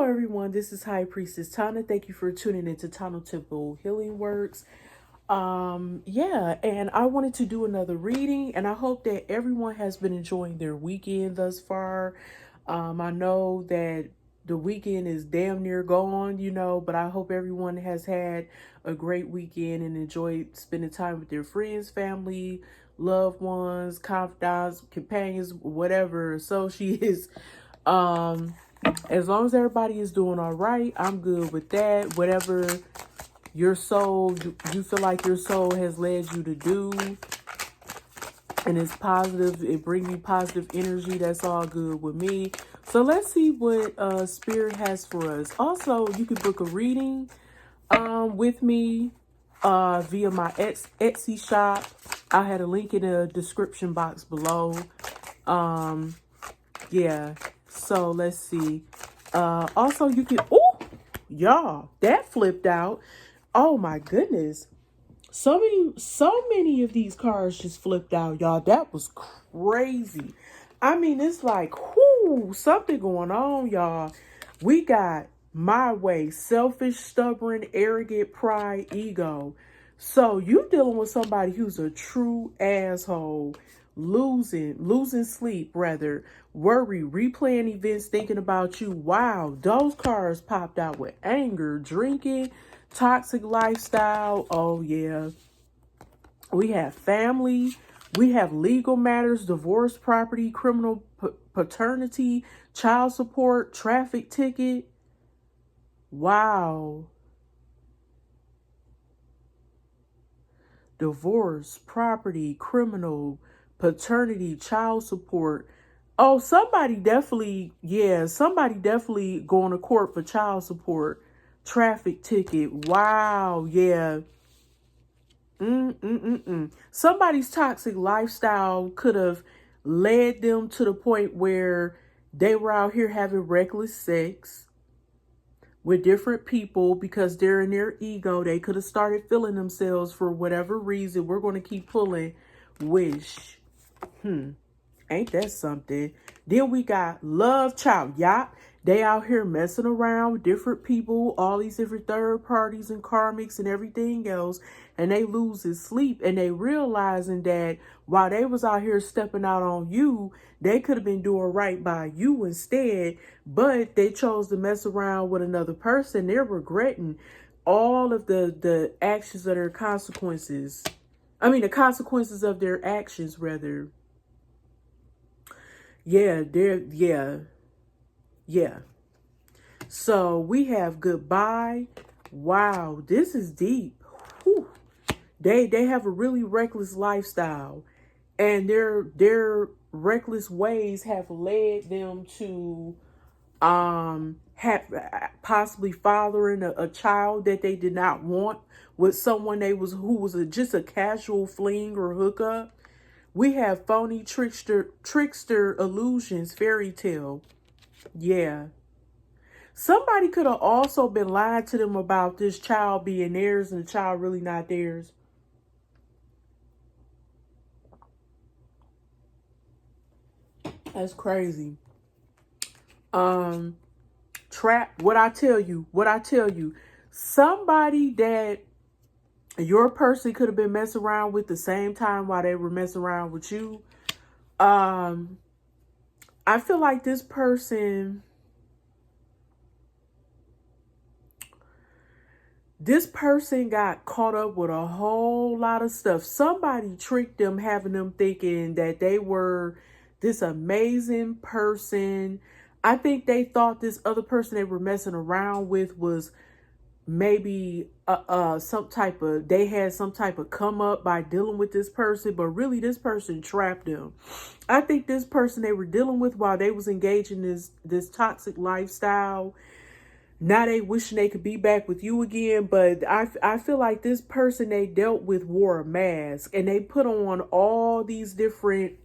Hello everyone, this is High Priestess Tana. Thank you for tuning into Tana Temple Healing Works. And I wanted to do another reading, and I hope that everyone has been enjoying their weekend thus far. I know that the weekend is damn near gone, but I hope everyone has had a great weekend and enjoyed spending time with their friends, family, loved ones, confidants, companions, whatever, associates. As long as everybody is doing all right, I'm good with that. Whatever your soul, you feel like your soul has led you to do, and it's positive, it brings you positive energy, that's all good with me. So let's see what Spirit has for us. Also, you can book a reading with me via my Etsy shop. I had a link in the description box below. Yeah, so let's see. Also, you can, oh, y'all, that flipped out. Oh my goodness. So many of these cards just flipped out, y'all. That was crazy. I mean, it's like, whoo, something going on, y'all. We got my way, selfish, stubborn, arrogant, pride, ego. So you dealing with somebody who's a true asshole, losing sleep, rather, worry, replaying events, thinking about you. Wow, those cards popped out with anger, drinking, toxic lifestyle. Oh yeah. We have family. We have legal matters, divorce, property, criminal paternity, child support, traffic ticket. Wow. Divorce, property, criminal, paternity, child support. Oh, somebody definitely going to court for child support, traffic ticket. Wow, yeah. Somebody's toxic lifestyle could have led them to the point where they were out here having reckless sex with different people because they're in their ego. They could have started feeling themselves for whatever reason. We're going to keep pulling wish. Ain't that something? Then we got love child. Yup. They out here messing around with different people, all these different third parties and karmics and everything else. And they losing sleep, and they realizing that while they was out here stepping out on you, they could have been doing right by you instead. But they chose to mess around with another person. They're regretting all of the actions of their consequences. I mean, the consequences of their actions, rather. Yeah, yeah. So we have goodbye. Wow, this is deep. Whew. They have a really reckless lifestyle, and their reckless ways have led them to have possibly fathering a child that they did not want with someone who was just a casual fling or hookup. We have phony trickster illusions, fairy tale. Yeah. Somebody could have also been lying to them about this child being theirs and the child really not theirs. That's crazy. Trap, what I tell you. Somebody that your person could have been messing around with the same time while they were messing around with you. I feel like this person got caught up with a whole lot of stuff. Somebody tricked them, having them thinking that they were this amazing person. I think they thought this other person they were messing around with was maybe they had some type of come up by dealing with this person, but really this person trapped them. I think this person they were dealing with while they was engaging this toxic lifestyle, now they wishing they could be back with you again. But I feel like this person they dealt with wore a mask, and they put on all these different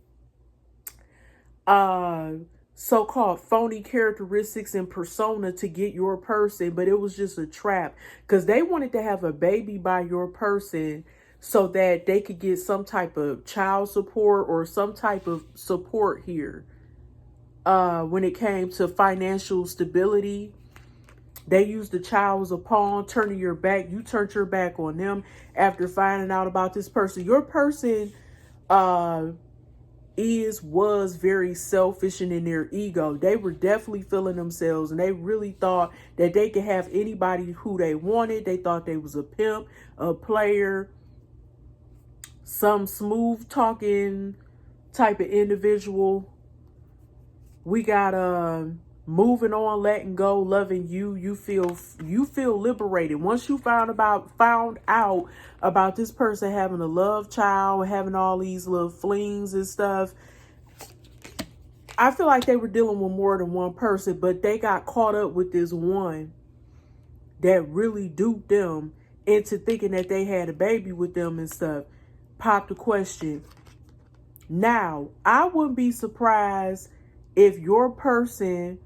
so-called phony characteristics and persona to get your person, but it was just a trap because they wanted to have a baby by your person so that they could get some type of child support or some type of support here when it came to financial stability. They used the child as a pawn, turning your back. You turned your back on them after finding out about this person. Your person was very selfish and in their ego. They were definitely feeling themselves, and they really thought that they could have anybody who they wanted. They thought they was a pimp, a player, some smooth talking type of individual. We got moving on, letting go, loving you. You feel liberated once you found out about this person having a love child, having all these little flings and stuff. I feel like they were dealing with more than one person, but they got caught up with this one that really duped them into thinking that they had a baby with them and stuff. Pop the question. Now, I wouldn't be surprised if your person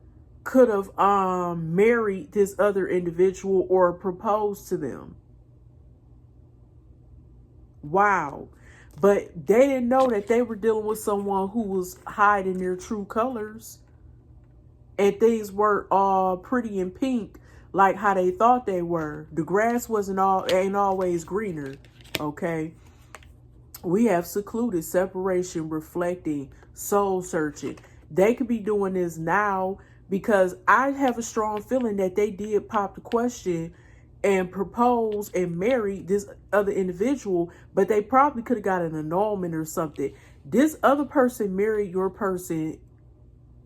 could have married this other individual or proposed to them. Wow. But they didn't know that they were dealing with someone who was hiding their true colors. And things weren't all pretty and pink like how they thought they were. The grass ain't always greener. Okay. We have secluded, separation, reflecting, soul searching. They could be doing this now because I have a strong feeling that they did pop the question and propose and marry this other individual, but they probably could have got an annulment or something. This other person married your person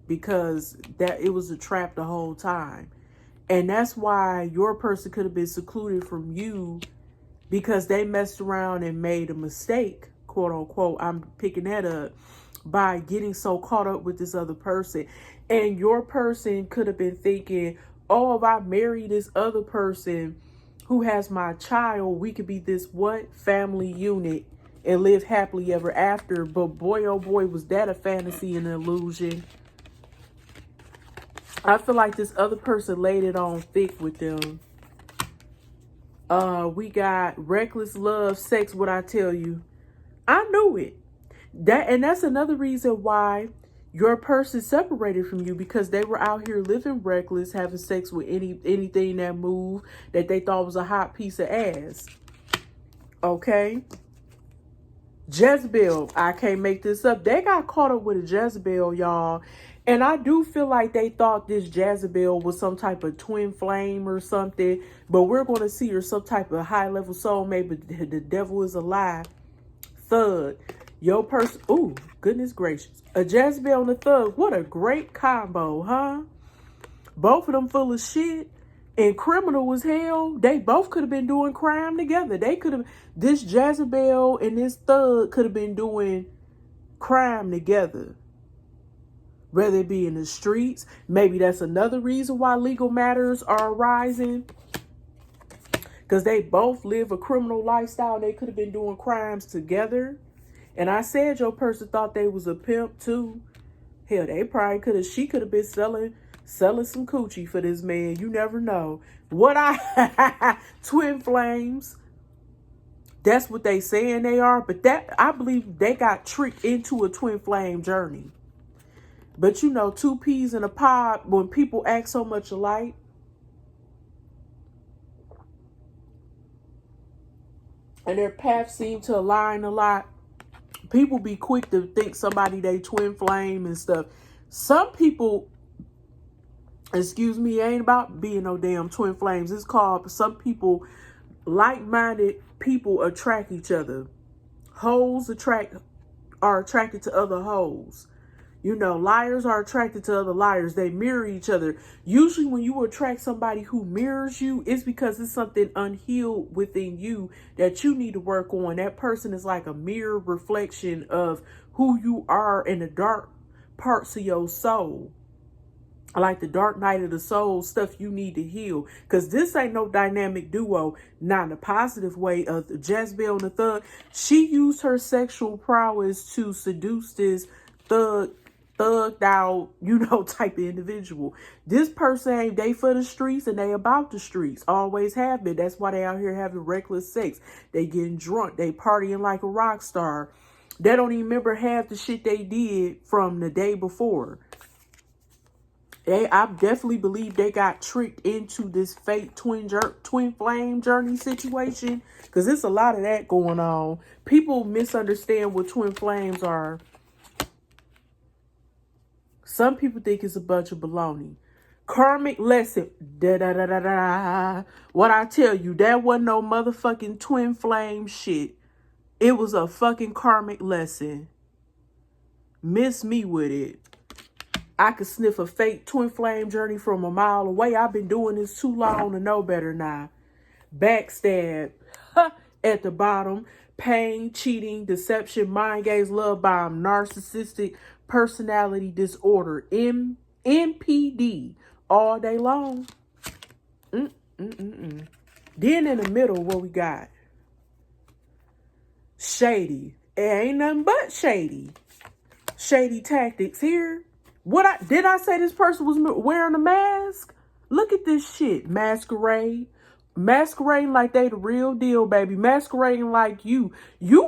because that it was a trap the whole time. And that's why your person could have been secluded from you because they messed around and made a mistake, quote unquote. I'm picking that up by getting so caught up with this other person. And your person could have been thinking, oh, if I marry this other person who has my child, we could be this family unit and live happily ever after. But boy, oh boy, was that a fantasy and an illusion. I feel like this other person laid it on thick with them. We got reckless love, sex, what I tell you. I knew it. That's another reason why your person separated from you, because they were out here living reckless, having sex with anything that moved that they thought was a hot piece of ass. Okay. Jezebel, I can't make this up. They got caught up with a Jezebel, y'all. And I do feel like they thought this Jezebel was some type of twin flame or something. But we're going to see her some type of high-level soulmate. But the devil is a lie. Thug. Your person. Ooh, goodness gracious. A Jezebel and a thug. What a great combo, huh? Both of them full of shit and criminal as hell. They both could have been doing crime together. They could have. This Jezebel and this thug could have been doing crime together. Whether it be in the streets. Maybe that's another reason why legal matters are rising. Because they both live a criminal lifestyle. They could have been doing crimes together. And I said your person thought they was a pimp too. Hell, they probably could have. She could have been selling some coochie for this man. You never know. Twin flames. That's what they saying they are. But that, I believe they got tricked into a twin flame journey. But you know, two peas in a pod, when people act so much alike. And their paths seem to align a lot. People be quick to think somebody they twin flame and stuff. Some people, excuse me, ain't about being no damn twin flames. It's called, some people, like-minded people attract each other. Hoes are attracted to other hoes. You know, liars are attracted to other liars. They mirror each other. Usually when you attract somebody who mirrors you, it's because it's something unhealed within you that you need to work on. That person is like a mirror reflection of who you are in the dark parts of your soul. Like the dark night of the soul, stuff you need to heal. Because this ain't no dynamic duo. Not in a positive way of Jezebel and the thug. She used her sexual prowess to seduce this thugged out, you know, type of individual. This person ain't they for the streets and they about the streets. Always have been. That's why they out here having reckless sex. They getting drunk. They partying like a rock star. They don't even remember half the shit they did from the day before. I definitely believe they got tricked into this fake twin flame journey situation, because there's a lot of that going on. People misunderstand what twin flames are. Some people think it's a bunch of baloney. Karmic lesson. Da da da da da. What I tell you, that wasn't no motherfucking twin flame shit. It was a fucking karmic lesson. Miss me with it. I could sniff a fake twin flame journey from a mile away. I've been doing this too long to know better now. Backstab at the bottom. Pain, cheating, deception, mind games, love bomb, narcissistic personality disorder, NPD, all day long. Then in the middle, what we got? Shady. It ain't nothing but shady. Shady tactics here. Did I say this person was wearing a mask? Look at this shit. Masquerading like they the real deal, baby. Masquerading like you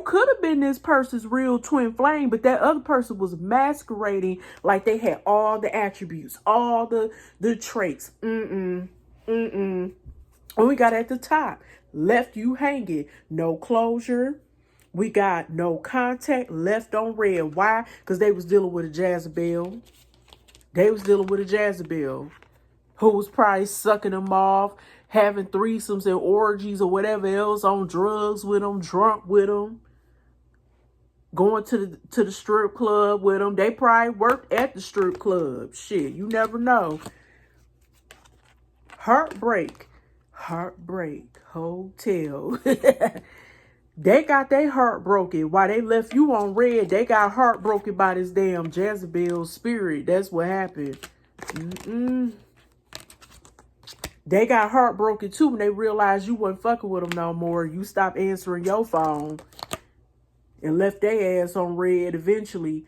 could have been this person's real twin flame, but that other person was masquerading like they had all the attributes, all the traits. And we got at the top, left you hanging, no closure. We got no contact, left on red. Why? Because they was dealing with a Jezebel. They was dealing with a Jezebel who was probably sucking them off, having threesomes and orgies or whatever else, on drugs with them, drunk with them, going to the strip club with them. They probably worked at the strip club. Shit, you never know. Heartbreak hotel. They got their heart broken. While they left you on red, they got heartbroken by this damn Jezebel spirit. That's what happened. They got heartbroken too when they realized you wasn't fucking with them no more. You stopped answering your phone and left their ass on red eventually.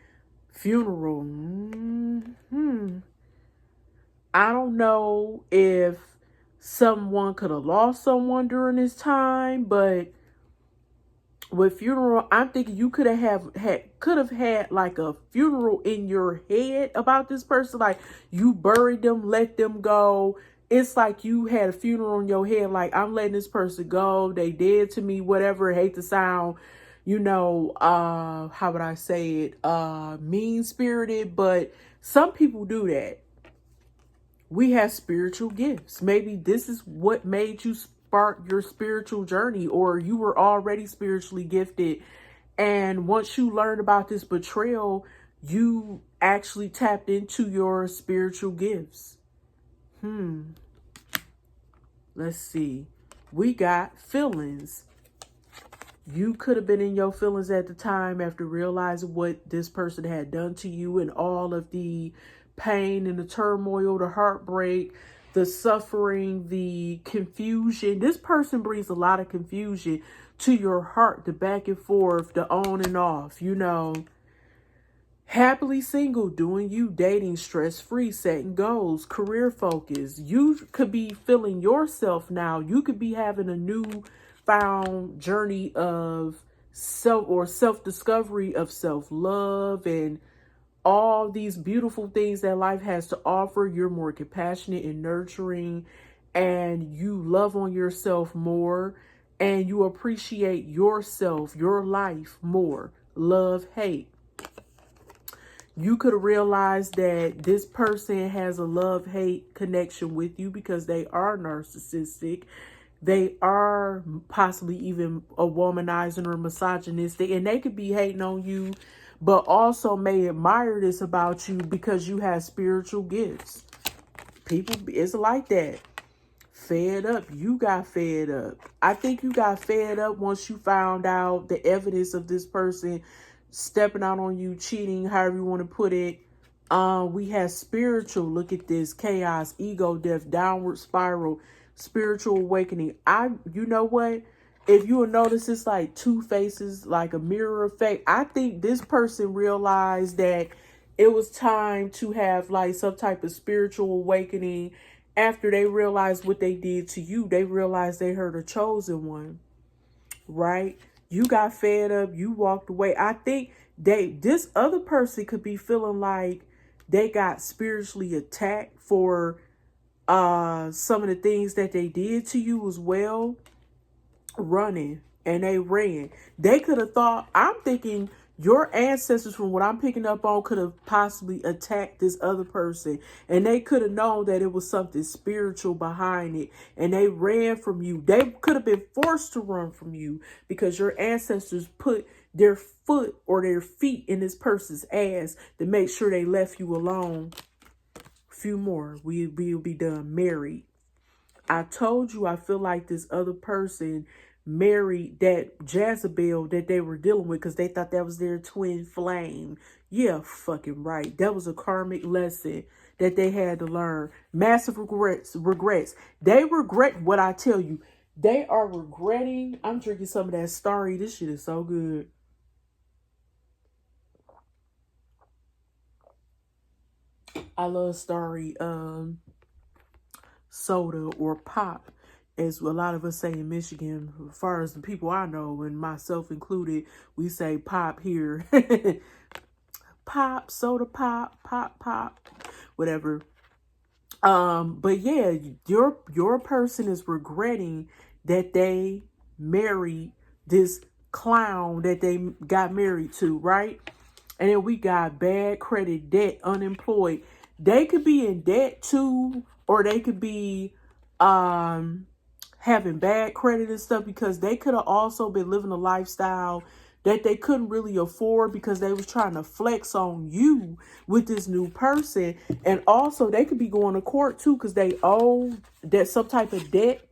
Funeral. I don't know if someone could have lost someone during this time, but with funeral, I'm thinking you could have had like a funeral in your head about this person. Like you buried them, let them go. It's like you had a funeral in your head. Like, I'm letting this person go. They dead to me, whatever. I hate to sound, how would I say it? Mean spirited, but some people do that. We have spiritual gifts. Maybe this is what made you spark your spiritual journey, or you were already spiritually gifted. And once you learned about this betrayal, you actually tapped into your spiritual gifts. Let's see. We got feelings. You could have been in your feelings at the time after realizing what this person had done to you and all of the pain and the turmoil, the heartbreak, the suffering, the confusion. This person brings a lot of confusion to your heart, the back and forth, the on and off, Happily single, doing you, dating, stress-free, setting goals, career focus. You could be feeling yourself now. You could be having a new found journey of self-discovery of self-love and all these beautiful things that life has to offer. You're more compassionate and nurturing, and you love on yourself more, and you appreciate yourself, your life more. Love, hate. You could have realized that this person has a love-hate connection with you because they are narcissistic. They are possibly even a womanizer or misogynistic, and they could be hating on you, but also may admire this about you because you have spiritual gifts. People, it's like that. Fed up. You got fed up. I think you got fed up once you found out the evidence of this person stepping out on you, cheating, however you want to put it. We have spiritual. Look at this. Chaos, ego, death, downward spiral, spiritual awakening. You know what? If you will notice, it's like two faces, like a mirror effect. I think this person realized that it was time to have like some type of spiritual awakening. After they realized what they did to you, they realized they heard a chosen one, right? You got fed up. You walked away. I think this other person could be feeling like they got spiritually attacked for some of the things that they did to you as well, running, and they ran. They could have thought, I'm thinking your ancestors, from what I'm picking up on, could have possibly attacked this other person, and they could have known that it was something spiritual behind it, and they ran from you. They could have been forced to run from you because your ancestors put their foot or their feet in this person's ass to make sure they left you alone. Few more, we'll be done. Married. I told you I feel like this other person married that Jezebel that they were dealing with because they thought that was their twin flame. Yeah, fucking right. That was a karmic lesson that they had to learn. Massive regrets. They regret what I tell you. They are regretting. I'm drinking some of that Starry. This shit is so good. I love Starry soda or pop, as a lot of us say in Michigan. As far as the people I know, and myself included, we say pop here. Pop, soda pop, pop, whatever. But yeah, your person is regretting that they married this clown that they got married to, right? And then we got bad credit, debt, unemployed. They could be in debt too, or they could be having bad credit and stuff because they could have also been living a lifestyle that they couldn't really afford because they was trying to flex on you with this new person. And also they could be going to court too because they owe that some type of debt,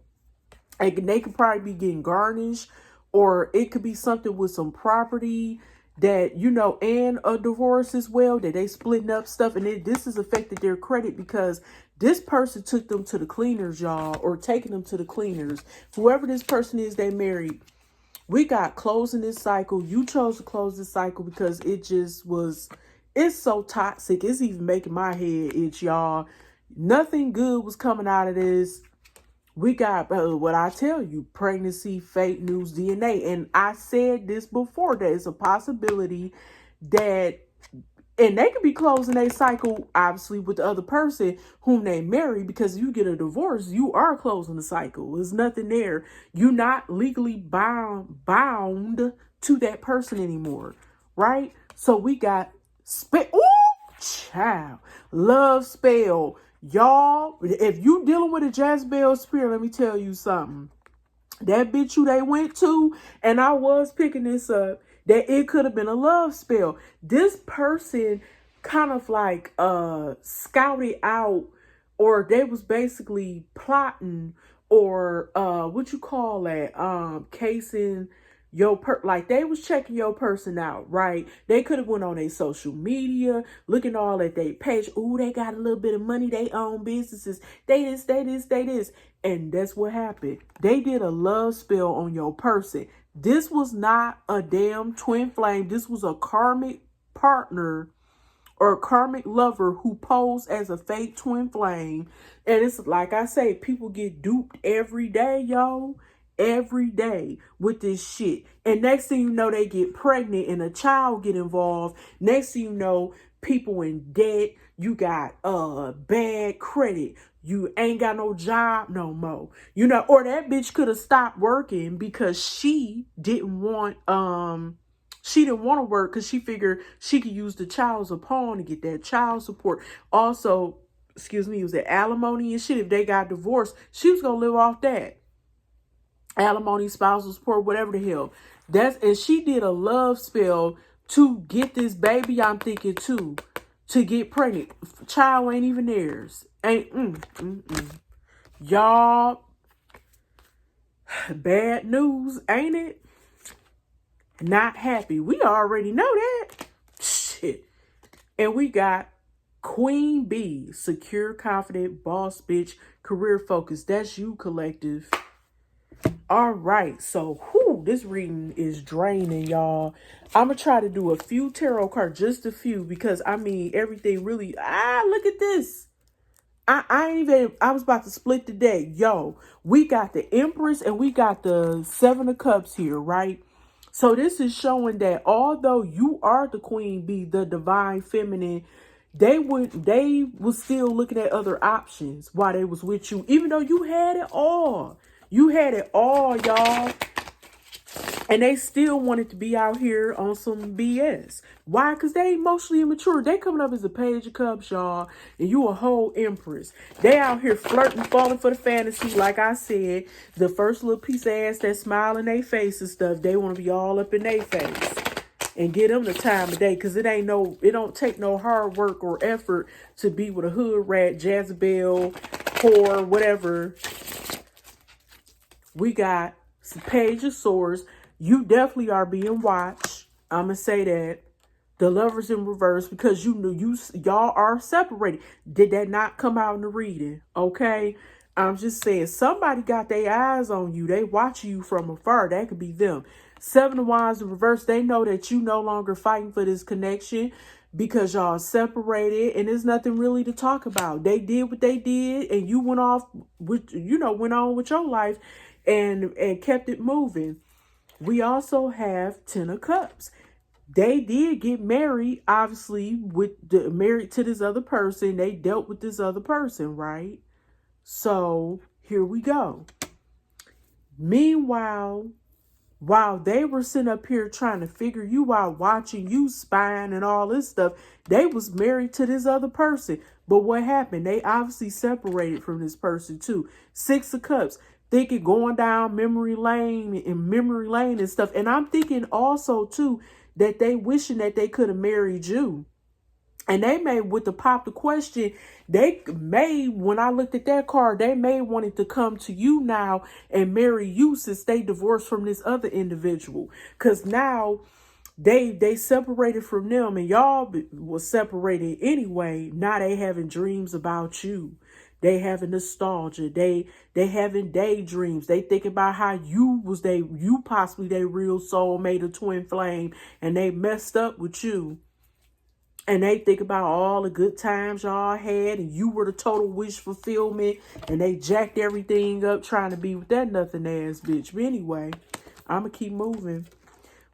and they could probably be getting garnished, or it could be something with some property that, you know, and a divorce as well, that they splitting up stuff. And this has affected their credit because this person took them to the cleaners, y'all, or taking them to the cleaners. Whoever this person is they married, we got closing this cycle. You chose to close this cycle because it just was, it's so toxic. It's even making my head itch, y'all. Nothing good was coming out of this. We got what I tell you, pregnancy, fake news, DNA. And I said this before, that it's a possibility that, and they could be closing their cycle, obviously, with the other person whom they marry, because if you get a divorce, you are closing the cycle. There's nothing there. You're not legally bound to that person anymore, right? So we got, child, love spell. Y'all, if you dealing with a Jezebel spirit, let me tell you something. That bitch who they went to, and I was picking this up, that it could have been a love spell. This person kind of like scouted out, or they was basically plotting, or what you call that, casing your like they was checking your person out, right? They could have went on their social media, looking all at their page. Ooh, they got a little bit of money, they own businesses, they this. And that's what happened. They did a love spell on your person. This was not a damn twin flame. This was a karmic partner or a karmic lover who posed as a fake twin flame. And it's like I say, people get duped every day, yo. Every day with this shit. And next thing you know, they get pregnant and a child get involved. Next thing you know, people in debt. You got bad credit. You ain't got no job no more. You know, or that bitch could have stopped working because she didn't want to work because she figured she could use the child as a pawn to get that child support. Also, excuse me, it was the alimony and shit. If they got divorced, she was gonna live off that. Alimony, spousal support, whatever the hell. And she did a love spell to get this baby, I'm thinking too, to get pregnant. Child ain't even theirs. Y'all, bad news, ain't it? Not happy. We already know that. Shit. And we got Queen Bee, secure, confident, boss bitch, career focus. That's you, collective. All right, so this reading is draining, y'all. I'm gonna try to do a few tarot cards, just a few, because I mean everything really. Look at this. I was about to split the deck. Yo, we got the Empress and we got the Seven of Cups here, right? So this is showing that although you are the Queen Bee, the divine feminine, they was still looking at other options while they was with you, even though you had it all. You had it all, y'all. And they still wanted to be out here on some BS. Why? Because they emotionally immature. They coming up as a page of cups, y'all. And you a whole empress. They out here flirting, falling for the fantasy. Like I said, the first little piece of ass that smile in their face and stuff, they want to be all up in their face. And get them the time of day. Because it don't take no hard work or effort to be with a hood rat, Jezebel, whore, whatever. We got some Page of Swords. You definitely are being watched. I'm going to say that. The Lovers in reverse, because you knew y'all are separated. Did that not come out in the reading? Okay. I'm just saying, somebody got their eyes on you. They watch you from afar. That could be them. Seven of Wands in reverse. They know that you no longer fighting for this connection because y'all separated and there's nothing really to talk about. They did what they did and you went off with, went on with your life and kept it moving. We also have Ten of Cups. They did get married, obviously, married to this other person. They dealt with this other person, right? So here we go. Meanwhile, while they were sitting up here trying to figure you out, watching you, spying and all this stuff, they was married to this other person. But what happened? They obviously separated from this person too. Six of Cups. Thinking going down memory lane and stuff. And I'm thinking also too that they wishing that they could have married you. And they may, with the pop the question, they may, when I looked at that card, they may wanted to come to you now and marry you since they divorced from this other individual. Because now they separated from them and y'all was separated anyway. Now they having dreams about you. They having nostalgia. They having daydreams. They think about how you possibly their real soulmate, a twin flame, and they messed up with you. And they think about all the good times y'all had and you were the total wish fulfillment and they jacked everything up trying to be with that nothing ass bitch. But anyway, I'm going to keep moving.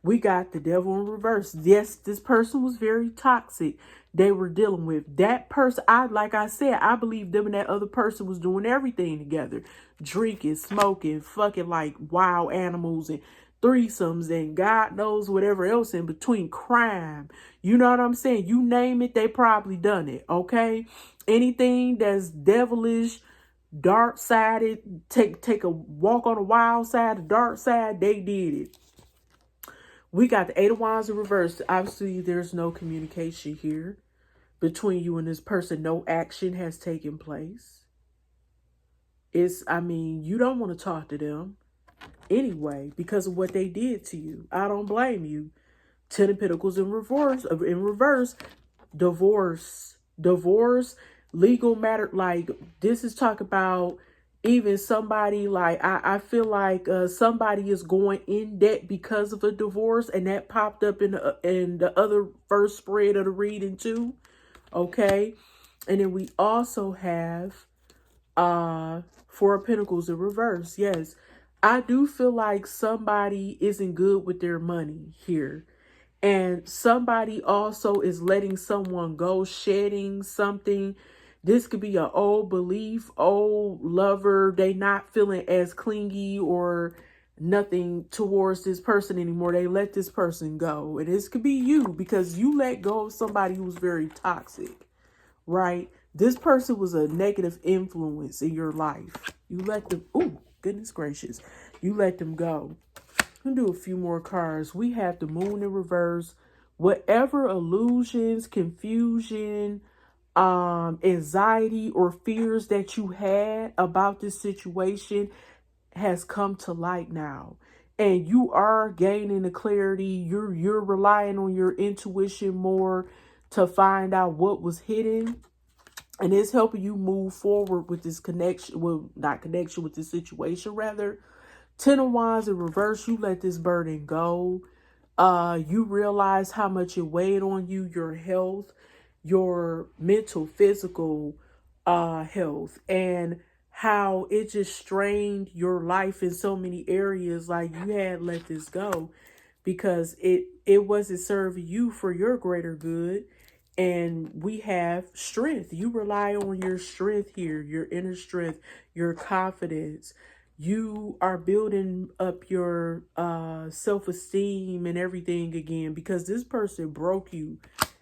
We got the Devil in reverse. Yes, this person was very toxic. They were dealing with that person. Like I said, I believe them and that other person was doing everything together. Drinking, smoking, fucking like wild animals and threesomes and God knows whatever else in between. Crime. You know what I'm saying? You name it, they probably done it. Okay? Anything that's devilish, dark-sided, take a walk on the wild side, the dark side, they did it. We got the Eight of Wands in reverse. Obviously, there's no communication here between you and this person. No action has taken place. You don't want to talk to them anyway because of what they did to you. I don't blame you. Ten of Pentacles in reverse. Divorce, legal matter. Like, this is talk about even somebody like, I feel like somebody is going in debt because of a divorce, and that popped up in the other first spread of the reading too. Okay. And then we also have Four of Pentacles in reverse. Yes. I do feel like somebody isn't good with their money here. And somebody also is letting someone go, shedding something. This could be an old belief, old lover. They not feeling as clingy or nothing towards this person anymore. They let this person go. And this could be you because you let go of somebody who was very toxic, right? This person was a negative influence in your life. You let them, oh, goodness gracious. You let them go. I'm gonna do a few more cards. We have the Moon in reverse. Whatever illusions, confusion, anxiety or fears that you had about this situation has come to light now. And you are gaining the clarity. You're relying on your intuition more to find out what was hidden. And it's helping you move forward with this connection. Well, not connection, with this situation rather. Ten of Wands in reverse. You let this burden go. You realize how much it weighed on you, your health, your mental, physical health, and how it just strained your life in so many areas. Like, you had let this go because it wasn't serving you for your greater good. And we have strength. You rely on your strength here, your inner strength, your confidence. You are building up your self-esteem and everything again, because this person broke you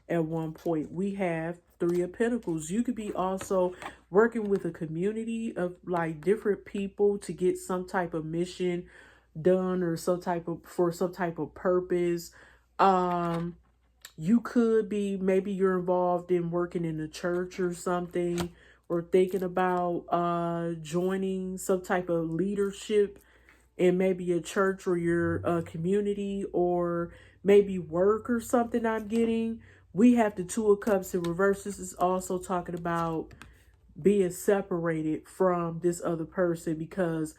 at one point. We have Three of Pentacles. You could be also working with a community of like different people to get some type of mission done, or some type of, for some type of purpose. You could be, maybe you're involved in working in a church or something, or thinking about joining some type of leadership in maybe a church or your community, or maybe work or something. I'm getting, we have the Two of Cups in reverse. This is also talking about being separated from this other person, because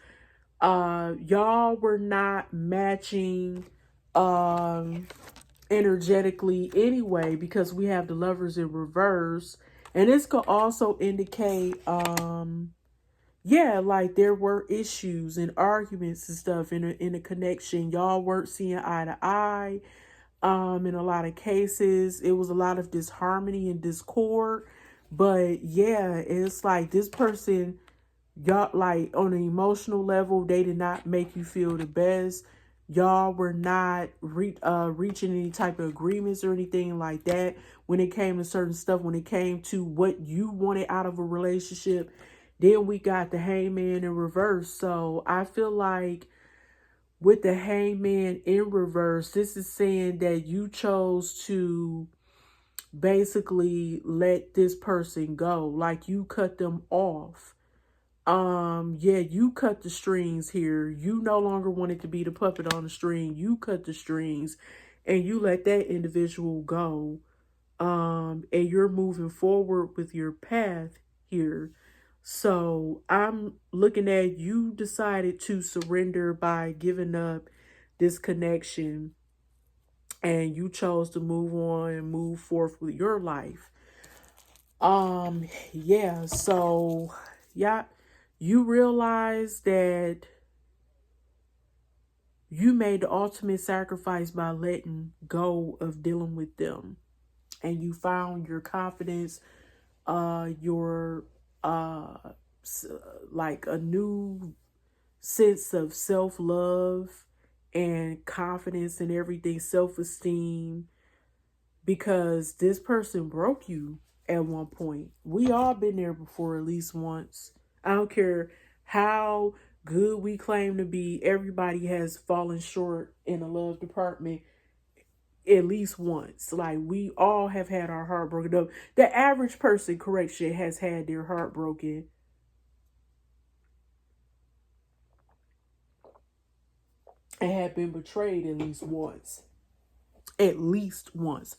y'all were not matching energetically anyway, because we have the Lovers in reverse. And this could also indicate yeah, like there were issues and arguments and stuff in a connection. Y'all weren't seeing eye to eye. In a lot of cases, it was a lot of disharmony and discord. But yeah, it's like this person, y'all, like on an emotional level, they did not make you feel the best. Y'all were not reaching any type of agreements or anything like that when it came to certain stuff, when it came to what you wanted out of a relationship. Then we got the Hangman in reverse. So I feel like with the Hangman in reverse, this is saying that you chose to basically let this person go. Like you cut them off. Yeah, you cut the strings here. You no longer wanted to be the puppet on the string. You cut the strings and you let that individual go. And you're moving forward with your path here. So I'm looking at, you decided to surrender by giving up this connection, and you chose to move on and move forth with your life. Yeah, so yeah, you realize that you made the ultimate sacrifice by letting go of dealing with them, and you found your confidence, your like a new sense of self-love and confidence and everything, self-esteem, because this person broke you at one point. We all been there before at least once. I don't care how good we claim to be, everybody has fallen short in the love department at least once. Like we all have had our heart broken up. The average person, correction, has had their heart broken and have been betrayed at least once. At least once.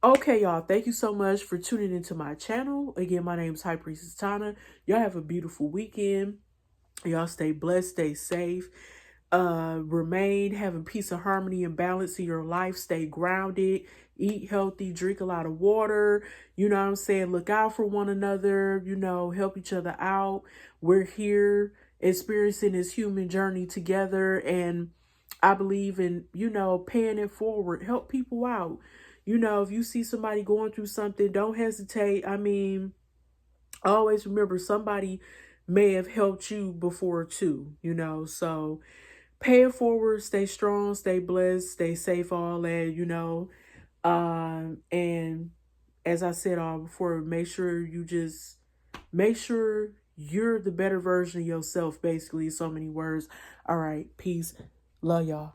Okay, y'all. Thank you so much for tuning into my channel. Again, my name is High Priestess Tana. Y'all have a beautiful weekend. Y'all stay blessed, stay safe. Remain having peace and harmony and balance in your life. Stay grounded. Eat healthy. Drink a lot of water. You know what I'm saying? Look out for one another. You know, help each other out. We're here experiencing this human journey together, and I believe in, you know, paying it forward. Help people out. You know, if you see somebody going through something, don't hesitate. I mean, always remember somebody may have helped you before too, you know. So pay it forward, stay strong, stay blessed, stay safe, all that, you know. And as I said all before, make sure you're the better version of yourself, basically, so many words. All right, peace. Love y'all.